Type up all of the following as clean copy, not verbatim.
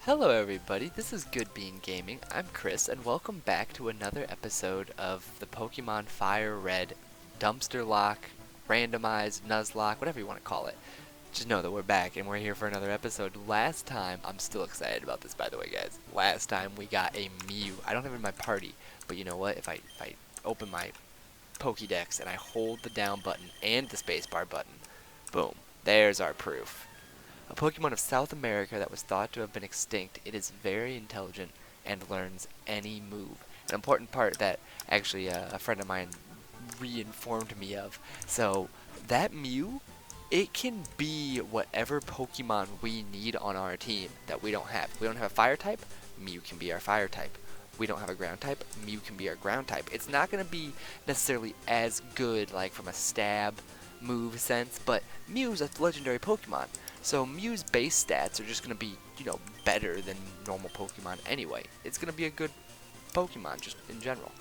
Hello everybody, this is Good Bean Gaming. I'm Chris, and welcome back to another episode of the Pokemon Fire Red Dumpsterlocke, randomized, Nuzlocke, whatever you want to call it. Just know that we're back and we're here for another episode. Last time, I'm still excited about this by the way guys, last time we got a Mew. I don't have it in my party, but you know what, if I open my Pokédex and I hold the down button and the spacebar button, boom, there's our proof. A Pokemon of South America that was thought to have been extinct. It is very intelligent and learns any move. An important part that actually a friend of mine re-informed me of. So that Mew, it can be whatever Pokemon we need on our team that we don't have. If we don't have a fire type, Mew can be our fire type. We don't have a ground type, Mew can be our ground type. It's not going to be necessarily as good like from a stab move sense, but Mew's a legendary Pokemon. So Mew's base stats are just going to be, better than normal Pokemon anyway. It's going to be a good Pokemon just in general.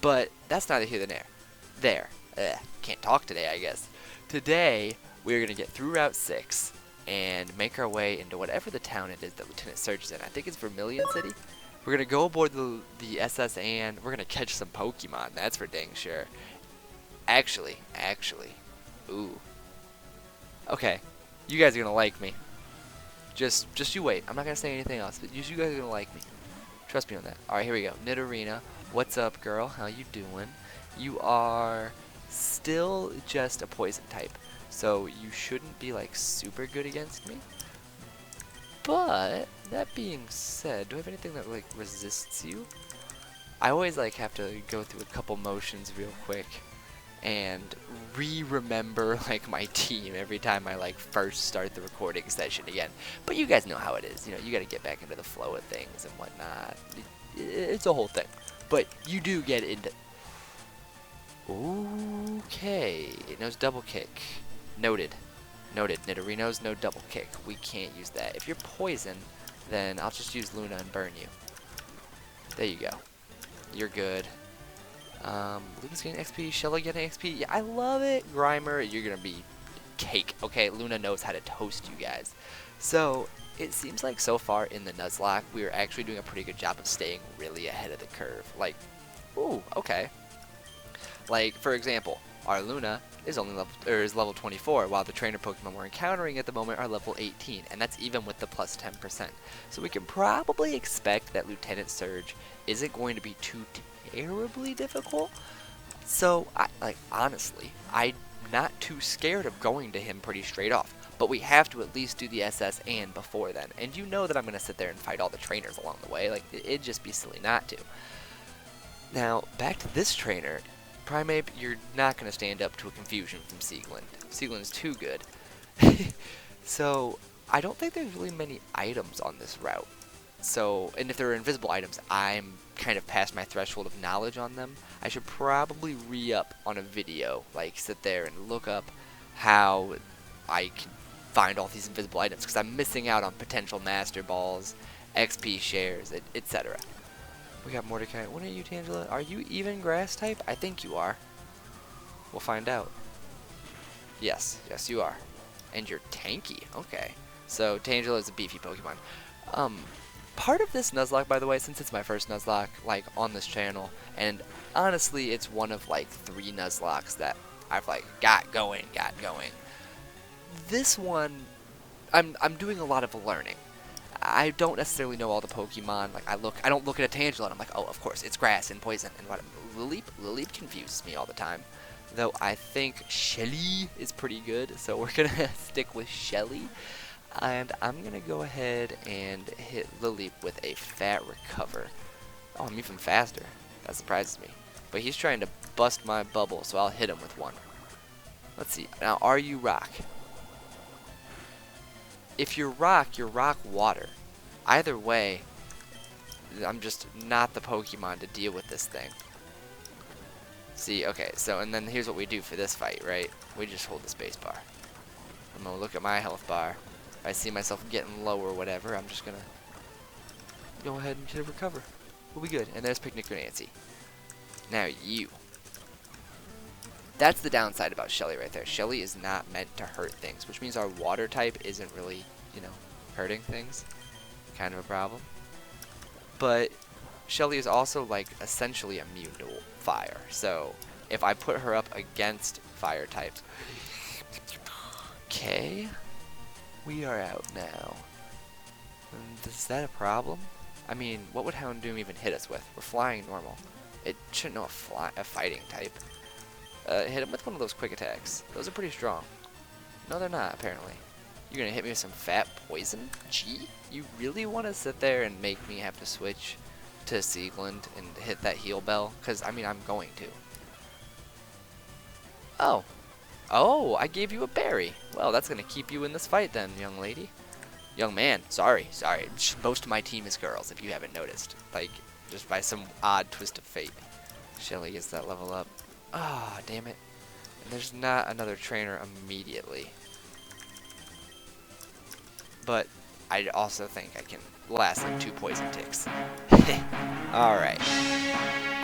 But that's neither here nor there. Can't talk today, I guess. Today, we're going to get through Route 6 and make our way into whatever the town it is that Lieutenant Surge is in. I think it's Vermilion City. We're going to go aboard the SS and we're going to catch some Pokemon. That's for dang sure. Actually. Ooh. Okay. You guys are gonna like me. Just you wait. I'm not gonna say anything else, but you guys are gonna like me. Trust me on that. Alright, here we go. Nidorina. What's up, girl? How you doing? You are still just a poison type, so you shouldn't be like super good against me. But that being said, do I have anything that like resists you? I always like have to go through a couple motions real quick and remember like my team every time I like first start the recording session again. But you guys know how it is, you gotta get back into the flow of things and whatnot. It's a whole thing. But you do get into... Okay, it knows double kick. Noted. Nidorino's no double kick. We can't use that. If you're poison, then I'll just use Luna and burn you. There you go. You're good. Luna's getting XP, Shelly getting XP. Yeah, I love it. Grimer, you're gonna be cake. Okay, Luna knows how to toast you guys. So, it seems like so far in the Nuzlocke, we are actually doing a pretty good job of staying really ahead of the curve. Like, ooh, okay. Like, for example, our Luna is only level 24, while the trainer Pokemon we're encountering at the moment are level 18, and that's even with the plus 10%. So we can probably expect that Lieutenant Surge isn't going to be too terribly difficult. So, honestly, I'm not too scared of going to him pretty straight off. But we have to at least do the SS and before then. And you know that I'm going to sit there and fight all the trainers along the way. Like, it'd just be silly not to. Now, back to this trainer. Primeape, you're not going to stand up to a confusion from Sieglin. Sieglin is too good. So, I don't think there's really many items on this route. So, and if there are invisible items, I'm kind of past my threshold of knowledge on them. I should probably re-up on a video, like sit there and look up how I can find all these invisible items, because I'm missing out on potential Master Balls, XP shares, etc. We got Mordecai. What are you, Tangela? Are you even grass type? I think you are. We'll find out. Yes, you are. And you're tanky. Okay. So, Tangela is a beefy Pokemon. Part of this Nuzlocke, by the way, since it's my first Nuzlocke, like, on this channel, and honestly, it's one of, like, 3 Nuzlockes that I've, like, got going. This one, I'm doing a lot of learning. I don't necessarily know all the Pokemon. Like, I don't look at a Tangela and I'm like, oh, of course, it's grass and poison. And what, Lileep confuses me all the time. Though I think Shelly is pretty good, so we're gonna stick with Shelly. And I'm going to go ahead and hit Lileep with a fat recover. Oh, I'm even faster. That surprises me. But he's trying to bust my bubble, so I'll hit him with one. Let's see. Now, are you rock? If you're rock water. Either way, I'm just not the Pokemon to deal with this thing. See, okay, so, and then here's what we do for this fight, right? We just hold the space bar. I'm going to look at my health bar. If I see myself getting low or whatever, I'm just gonna go ahead and hit a recover. We'll be good. And there's Picnic or Nancy. Now you. That's the downside about Shelly right there. Shelly is not meant to hurt things, which means our water type isn't really, hurting things. kind of a problem. But Shelly is also like essentially immune to fire. So if I put her up against fire types, okay, we are out now. Is that a problem? I mean, what would Houndoom even hit us with? We're flying normal. It shouldn't know a fighting type. Hit him with one of those quick attacks. Those are pretty strong. No, they're not, apparently. You're gonna hit me with some fat poison? Gee, you really want to sit there and make me have to switch to Siegland and hit that heal bell? Because, I mean, I'm going to. Oh. Oh, I gave you a berry. Well, that's gonna keep you in this fight then, young lady. Young man, sorry. Most of my team is girls, if you haven't noticed. Like, just by some odd twist of fate. Shelly gets that level up. Ah, oh, damn it. And there's not another trainer immediately. But I also think I can last like 2 poison ticks. Alright.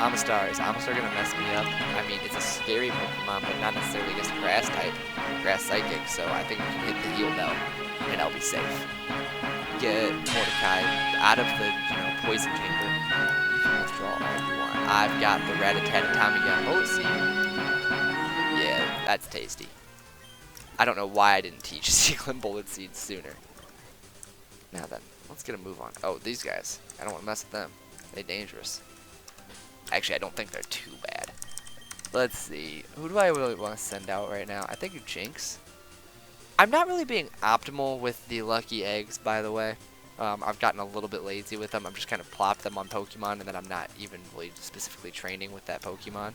Amistar. Is Amistar gonna mess me up? I mean, it's a scary Pokemon, but not necessarily against grass type. Grass psychic, so I think we can hit the heal bell. And I'll be safe. Get Mordecai out of the, poison chamber. You can withdraw all you want. I've got the Rattata Tommy Gun Bullet Seed. Yeah, that's tasty. I don't know why I didn't teach Seaglin Bullet Seed sooner. Now then, let's get a move on. Oh, these guys. I don't want to mess with them. They're dangerous. Actually, I don't think they're too bad. Let's see. Who do I really want to send out right now? I think Jinx. I'm not really being optimal with the lucky eggs, by the way. I've gotten a little bit lazy with them. I'm just kind of plop them on Pokemon, and then I'm not even really specifically training with that Pokemon.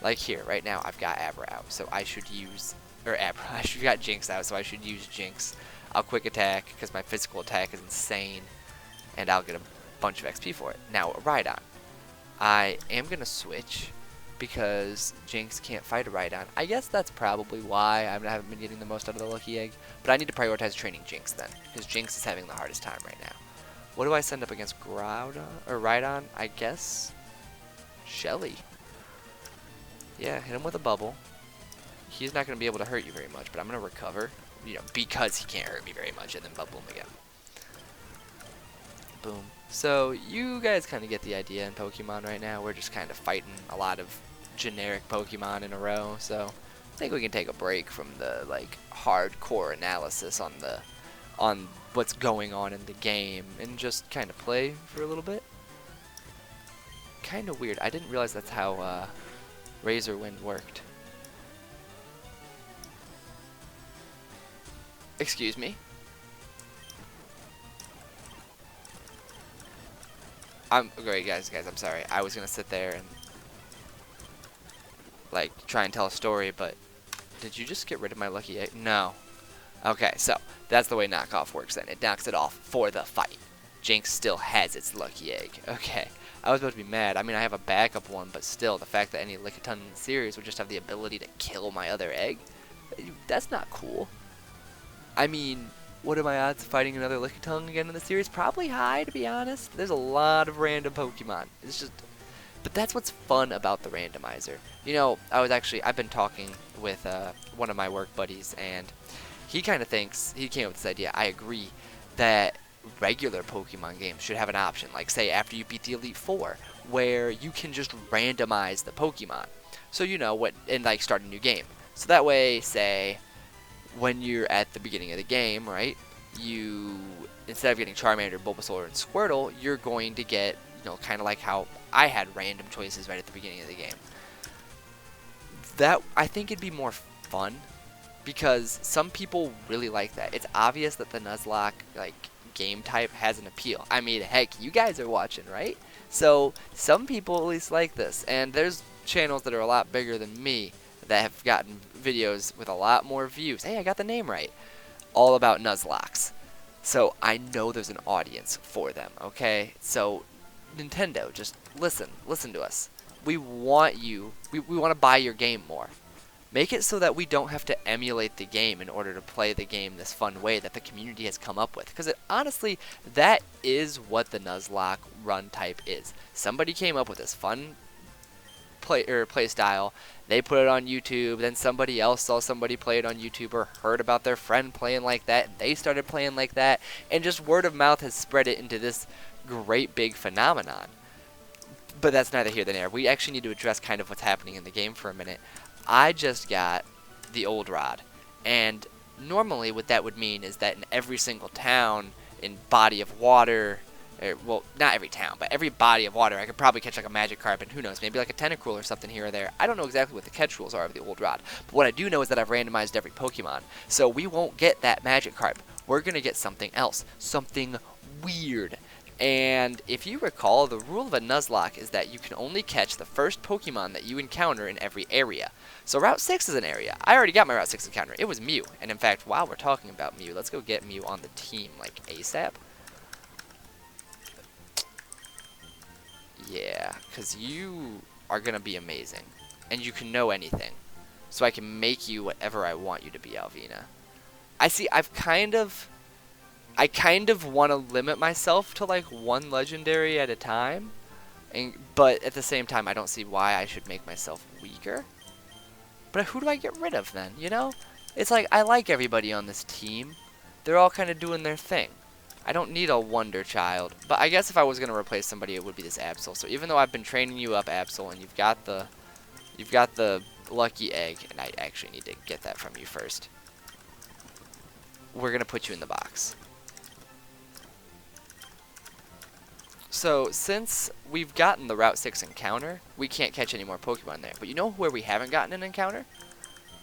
Like here, right now, I've got Abra out, so I should use... Or Abra, I should got Jinx out, so I should use Jinx. I'll quick attack, because my physical attack is insane, and I'll get a bunch of XP for it. Now, Rhydon. I am going to switch, because Jinx can't fight a Rhydon. I guess that's probably why I haven't been getting the most out of the lucky egg, but I need to prioritize training Jinx then, because Jinx is having the hardest time right now. What do I send up against Rhydon? I guess Shelly. Yeah, hit him with a bubble. He's not going to be able to hurt you very much, but I'm going to recover, because he can't hurt me very much, and then bubble him again. Boom. So, you guys kind of get the idea in Pokemon right now. We're just kind of fighting a lot of generic Pokemon in a row, so I think we can take a break from the, hardcore analysis on what's going on in the game and just kind of play for a little bit. Kind of weird. I didn't realize that's how, Razor Wind worked. Excuse me? Great, guys, I'm sorry. I was gonna sit there and try and tell a story, but did you just get rid of my lucky egg? No. Okay, so that's the way knockoff works then. It knocks it off for the fight. Jinx still has its lucky egg. Okay. I was about to be mad. I mean, I have a backup one, but still, the fact that any Lickitung in the series would just have the ability to kill my other egg, that's not cool. I mean, what are my odds of fighting another Lickitung again in the series? Probably high, to be honest. There's a lot of random Pokemon. It's just... But that's what's fun about the randomizer. I've been talking with one of my work buddies, and he kind of thinks, he came up with this idea, I agree, that regular Pokemon games should have an option, like say after you beat the Elite Four, where you can just randomize the Pokemon. So and start a new game. So that way, say, when you're at the beginning of the game, right, instead of getting Charmander, Bulbasaur, and Squirtle, you're going to get, kind of like how I had random choices right at the beginning of the game. That, I think it'd be more fun, because some people really like that. It's obvious that the Nuzlocke, game type has an appeal. I mean, heck, you guys are watching, right? So, some people at least like this, and there's channels that are a lot bigger than me that have gotten videos with a lot more views. Hey, I got the name right. All about Nuzlockes. So I know there's an audience for them, okay? So Nintendo, just listen to us. We want you, we want to buy your game more. Make it so that we don't have to emulate the game in order to play the game this fun way that the community has come up with. Because honestly, that is what the Nuzlocke run type is. Somebody came up with this fun play style. They put it on YouTube, then somebody else saw somebody play it on YouTube or heard about their friend playing like that, and they started playing like that, and just word of mouth has spread it into this great big phenomenon. But that's neither here nor there. We actually need to address kind of what's happening in the game for a minute. I just got the old rod, and normally what that would mean is that in every single town, in body of water, well, not every town, but every body of water, I could probably catch like a magic carp, and who knows, maybe like a tentacruel or something here or there. I don't know exactly what the catch rules are of the old rod, but what I do know is that I've randomized every Pokemon, so we won't get that magic carp. We're going to get something else, something weird. And if you recall, the rule of a Nuzlocke is that you can only catch the first Pokemon that you encounter in every area. So Route 6 is an area. I already got my Route 6 encounter. It was Mew. And in fact, while we're talking about Mew, let's go get Mew on the team, like ASAP. Yeah, because you are going to be amazing. And you can know anything. So I can make you whatever I want you to be, Alvina. I kind of want to limit myself to like one legendary at a time, but at the same time I don't see why I should make myself weaker. But who do I get rid of then, you know? It's like I like everybody on this team. They're all kind of doing their thing. I don't need a wonder child, but I guess if I was going to replace somebody it would be this Absol. So even though I've been training you up, Absol, and you've got the lucky egg, and I actually need to get that from you first. We're going to put you in the box. So, since we've gotten the Route 6 encounter, we can't catch any more Pokemon there. But you know where we haven't gotten an encounter?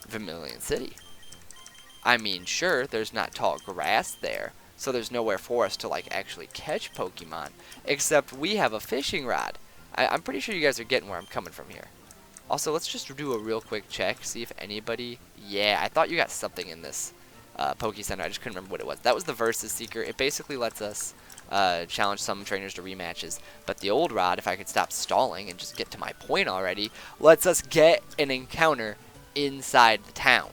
Vermilion City. I mean, sure, there's not tall grass there, so there's nowhere for us to, like, actually catch Pokemon. Except we have a fishing rod. I'm pretty sure you guys are getting where I'm coming from here. Also, let's just do a real quick check, see if anybody... Yeah, I thought you got something in this Poke Center. I just couldn't remember what it was. That was the Versus Seeker. It basically lets us... challenge some trainers to rematches, but the old rod, if I could stop stalling and just get to my point already, lets us get an encounter inside the town.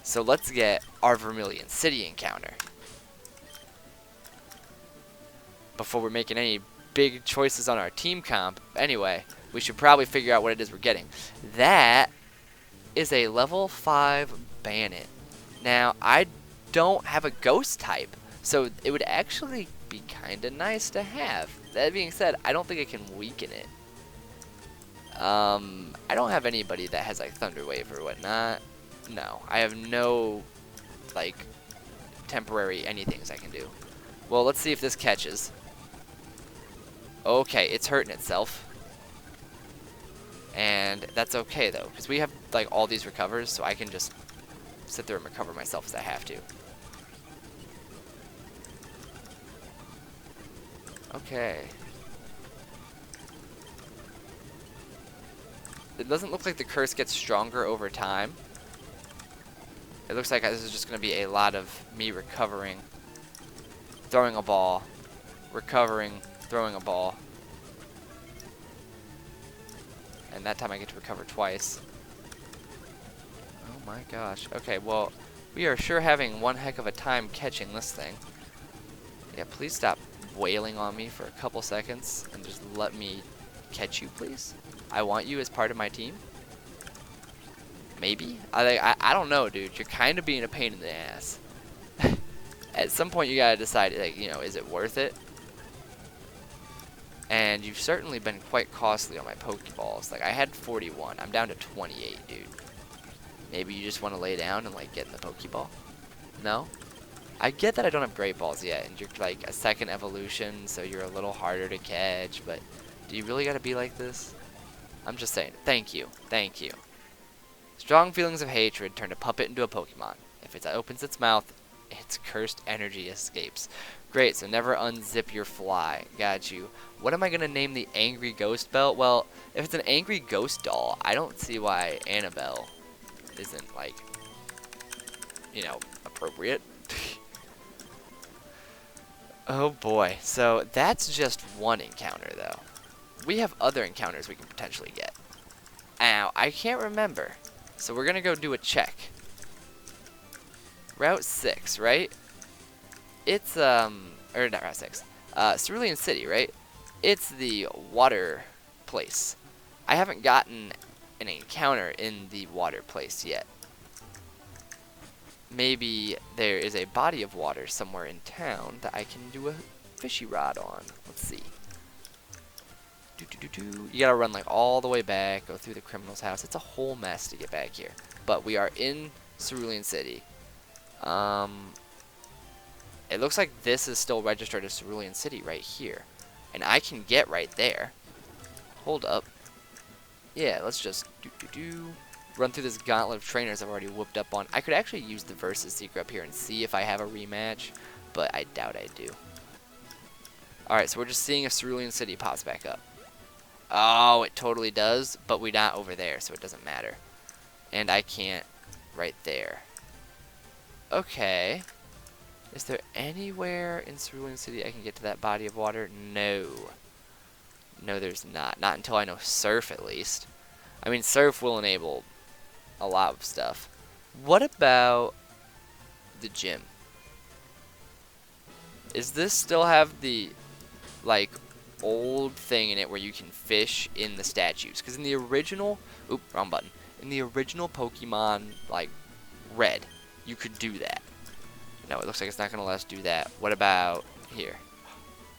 So let's get our Vermilion City encounter before we're making any big choices on our team comp. Anyway, we should probably figure out what it is we're getting. That is a level 5 Bandit. Now, I don't have a ghost type, so it would actually be kind of nice to have. That being said, I don't think I can weaken it. I don't have anybody that has like Thunder Wave or whatnot. No, I have no like temporary anythings I can do. Well, let's see if this catches. Okay, it's hurting itself. And that's okay though, because we have like all these recovers, so I can just sit there and recover myself as I have to. Okay. It doesn't look like the curse gets stronger over time. It looks like this is just going to be a lot of me recovering, throwing a ball, recovering, throwing a ball. And that time I get to recover twice. Oh my gosh. Okay, well, we are sure having one heck of a time catching this thing. Yeah, please stop wailing on me for a couple seconds and just let me catch you, please. I want you as part of my team. Maybe? I don't know, dude. You're kind of being a pain in the ass. At some point you gotta decide, like, you know, is it worth it? And you've certainly been quite costly on my Pokeballs. Like, I had 41. I'm down to 28, dude. Maybe you just want to lay down and, like, get in the Pokeball? No? I get that I don't have Great Balls yet, and you're like a second evolution, so you're a little harder to catch, but do you really gotta be like this? I'm just saying, thank you, thank you. Strong feelings of hatred turn a puppet into a Pokemon. If it opens its mouth, its cursed energy escapes. Great, so never unzip your fly. Got you. What am I gonna name the Angry Ghost Belt? Well, if it's an Angry Ghost doll, I don't see why Annabelle isn't, like, you know, appropriate. Oh boy, so that's just one encounter though. We have other encounters we can potentially get. Ow, I can't remember. So we're gonna go do a check. Route 6, right? It's, or not Route 6. Cerulean City, right? It's the water place. I haven't gotten an encounter in the water place yet. Maybe there is a body of water somewhere in town that I can do a fishy rod on. Let's see. You gotta run like all the way back, go through the criminal's house. It's a whole mess to get back here. But we are in Cerulean City. It looks like this is still registered as Cerulean City right here. And I can get right there. Hold up. Yeah, let's just run through this gauntlet of trainers I've already whooped up on. I could actually use the Versus Seeker up here and see if I have a rematch, but I doubt I do. Alright, so we're just seeing if Cerulean City pops back up. Oh, it totally does, but we're not over there, so it doesn't matter. And I can't right there. Okay. Is there anywhere in Cerulean City I can get to that body of water? No. No, there's not. Not until I know Surf, at least. I mean, Surf will enable a lot of stuff. What about the gym? Is this still have the, like, old thing in it where you can fish in the statues? Because in the original... Oop, wrong button. In the original Pokemon, like, Red, you could do that. No, it looks like it's not going to let us do that. What about here?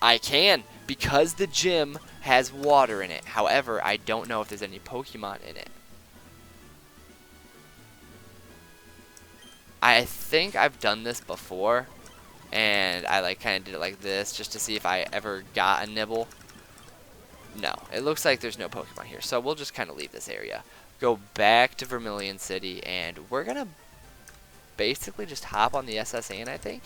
I can, because the gym has water in it. However, I don't know if there's any Pokemon in it. I think I've done this before, and I like kind of did it like this just to see if I ever got a nibble. No, it looks like there's no Pokemon here, so we'll just kind of leave this area. Go back to Vermilion City, and we're going to basically just hop on the SSN, I think.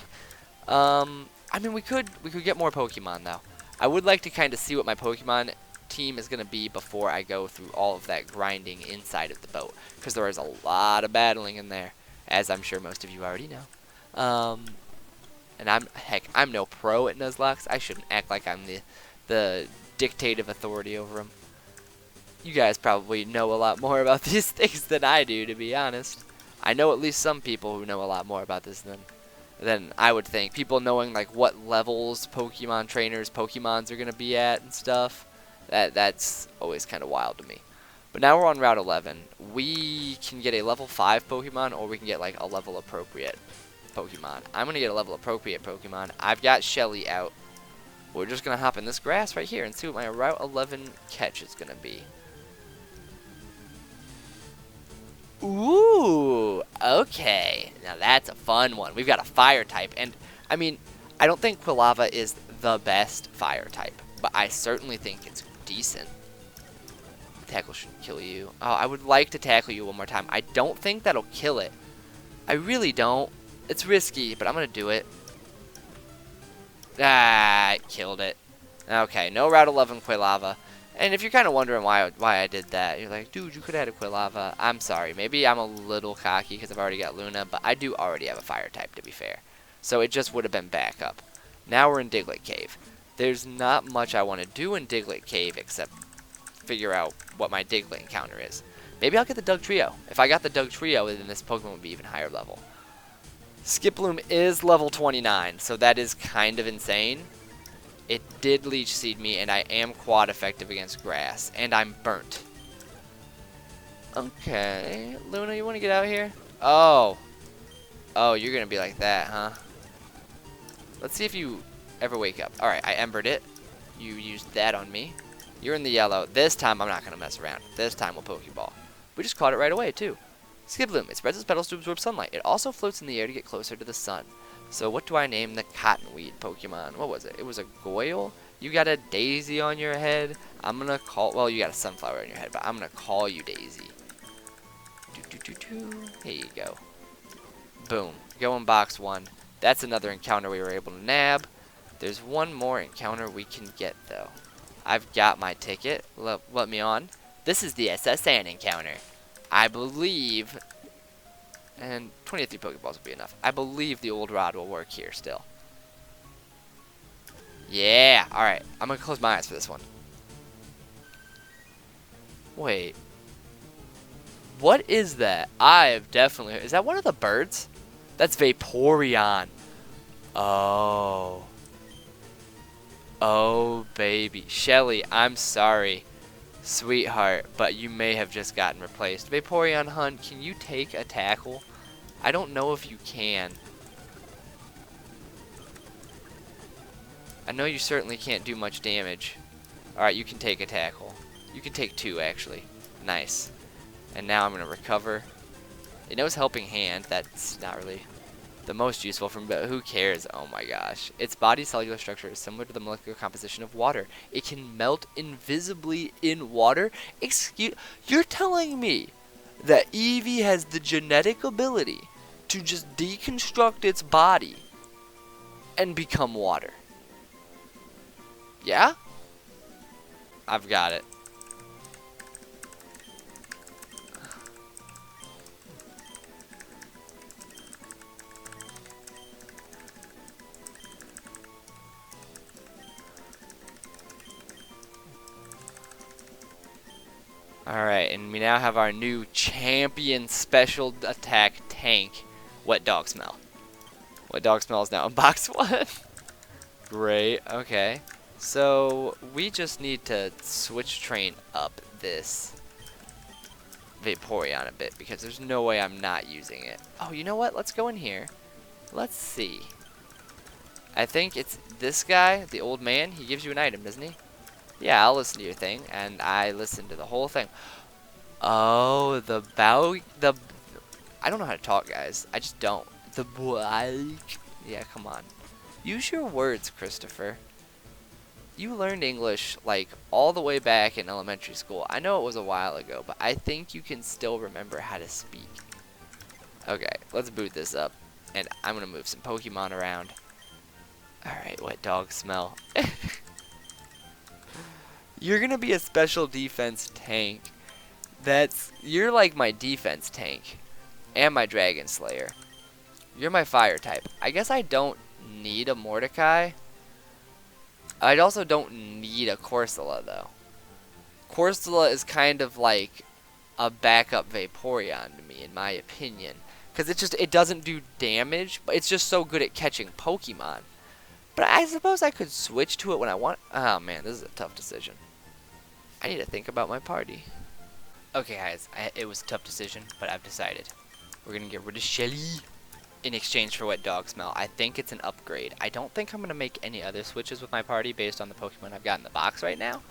I mean, we could get more Pokemon, though. I would like to kind of see what my Pokemon team is going to be before I go through all of that grinding inside of the boat, because there is a lot of battling in there, as I'm sure most of you already know. And I'm no pro at Nuzlocke. I shouldn't act like I'm the dictative authority over them. You guys probably know a lot more about these things than I do, to be honest. I know at least some people who know a lot more about this than I would think. People knowing like what levels Pokemon trainers, Pokemons are going to be at and stuff. That's always kind of wild to me. But now we're on Route 11. We can get a level 5 Pokemon, or we can get like a level appropriate Pokemon. I'm going to get a level appropriate Pokemon. I've got Shelly out. We're just going to hop in this grass right here and see what my Route 11 catch is going to be. Ooh, okay. Now that's a fun one. We've got a fire type, and I mean, I don't think Quilava is the best fire type, but I certainly think it's decent. Tackle shouldn't kill you. Oh, I would like to tackle you one more time. I don't think that'll kill it. I really don't. It's risky, but I'm going to do it. Ah, it killed it. Okay, no Route 11 Quilava. And if you're kind of wondering why I did that, you're like, dude, you could have had a Quilava. I'm sorry. Maybe I'm a little cocky because I've already got Luna, but I do already have a fire type, to be fair. So it just would have been backup. Now we're in Diglett Cave. There's not much I want to do in Diglett Cave except figure out what my Diglett encounter is. Maybe I'll get the Doug Trio. If I got the Doug Trio, then this Pokemon would be even higher level. Skiploom is level 29, so that is kind of insane. It did Leech Seed me, and I am quad effective against grass, and I'm burnt. Okay, Luna, you want to get out here? Oh. Oh, you're going to be like that, huh? Let's see if you ever wake up. Alright, I embered it. You used that on me. You're in the yellow. This time, I'm not going to mess around. This time, we'll Pokeball. We just caught it right away, too. Skiploom, it spreads its petals to absorb sunlight. It also floats in the air to get closer to the sun. So what do I name the Cottonweed Pokemon? What was it? It was a Goyle? You got a Daisy on your head? I'm going to call... Well, you got a Sunflower on your head, but I'm going to call you Daisy. Here you go. Boom. Go in box 1. That's another encounter we were able to nab. There's one more encounter we can get, though. I've got my ticket. Let me on. This is the SSN encounter. I believe... And 23 Pokeballs will be enough. I believe the old rod will work here still. Yeah. Alright. I'm going to close my eyes for this one. Wait. What is that? I've definitely... Is that one of the birds? That's Vaporeon. Oh. Oh, baby. Shelly, I'm sorry. Sweetheart, but you may have just gotten replaced. Vaporeon Hunt, can you take a tackle? I don't know if you can. I know you certainly can't do much damage. Alright, you can take a tackle. You can take 2, actually. Nice. And now I'm going to recover. It knows Helping Hand. That's not really the most useful for me, but who cares? Oh my gosh. Its body's cellular structure is similar to the molecular composition of water. It can melt invisibly in water? You're telling me that Eevee has the genetic ability to just deconstruct its body and become water? Yeah? I've got it. Alright, and we now have our new champion special attack tank, Wet Dog Smell. Wet Dog Smell is now in box 1. Great, okay. So, we just need to switch train up this Vaporeon a bit, because there's no way I'm not using it. Oh, you know what? Let's go in here. Let's see. I think it's this guy, the old man. He gives you an item, doesn't he? Yeah, I'll listen to your thing, and I listened to the whole thing. Oh, I don't know how to talk, guys. I just don't. Yeah, come on. Use your words, Christopher. You learned English, like, all the way back in elementary school. I know it was a while ago, but I think you can still remember how to speak. Okay, let's boot this up, and I'm gonna move some Pokemon around. Alright, Wet Dog Smell. You're gonna be a special defense tank. You're like my defense tank and my Dragon Slayer. You're my fire type. I guess I don't need a Mordecai. I also don't need a Corsola though. Corsola is kind of like a backup Vaporeon to me, in my opinion, because it doesn't do damage, but it's just so good at catching Pokemon. But I suppose I could switch to it when I want. Oh man, this is a tough decision. I need to think about my party. Okay guys, it was a tough decision, but I've decided. We're going to get rid of Shelly in exchange for Wet Dog Smell. I think it's an upgrade. I don't think I'm going to make any other switches with my party based on the Pokemon I've got in the box right now.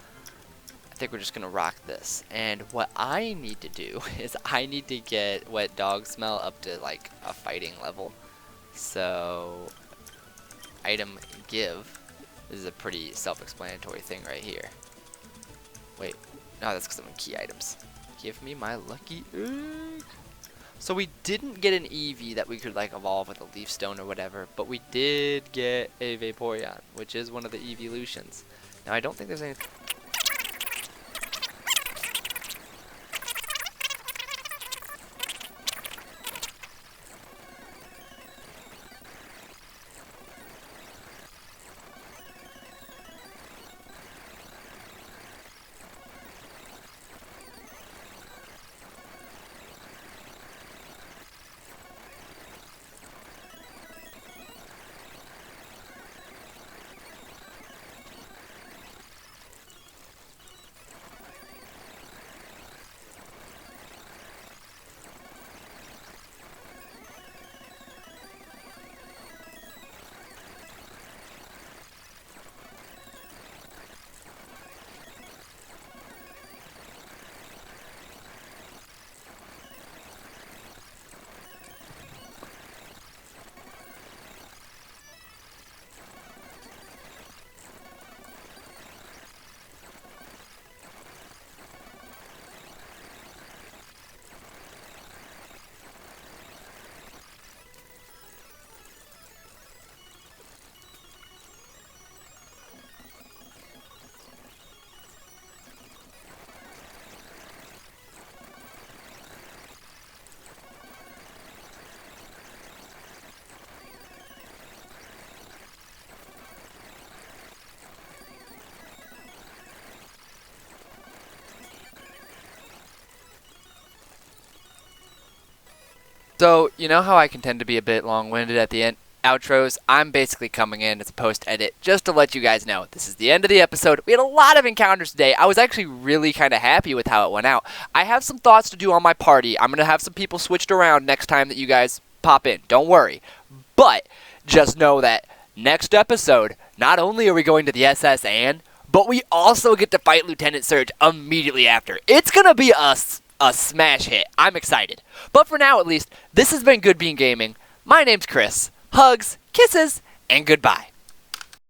I think we're just going to rock this. And what I need to do is I need to get Wet Dog Smell up to like a fighting level. So, item give. This is a pretty self-explanatory thing right here. Wait, no, that's because I'm in key items. Give me my lucky egg. So we didn't get an Eevee that we could like evolve with a Leaf Stone or whatever, but we did get a Vaporeon, which is one of the evolutions. Now I don't think there's anything. So, you know how I can tend to be a bit long-winded at the end? outros. I'm basically coming in as a post-edit just to let you guys know this is the end of the episode. We had a lot of encounters today. I was actually really kind of happy with how it went out. I have some thoughts to do on my party. I'm going to have some people switched around next time that you guys pop in. Don't worry. But just know that next episode, not only are we going to the SS Anne, but we also get to fight Lieutenant Surge immediately after. It's going to be a smash hit. I'm excited. But for now, at least, this has been Good Bean Gaming. My name's Chris. Hugs, kisses, and goodbye.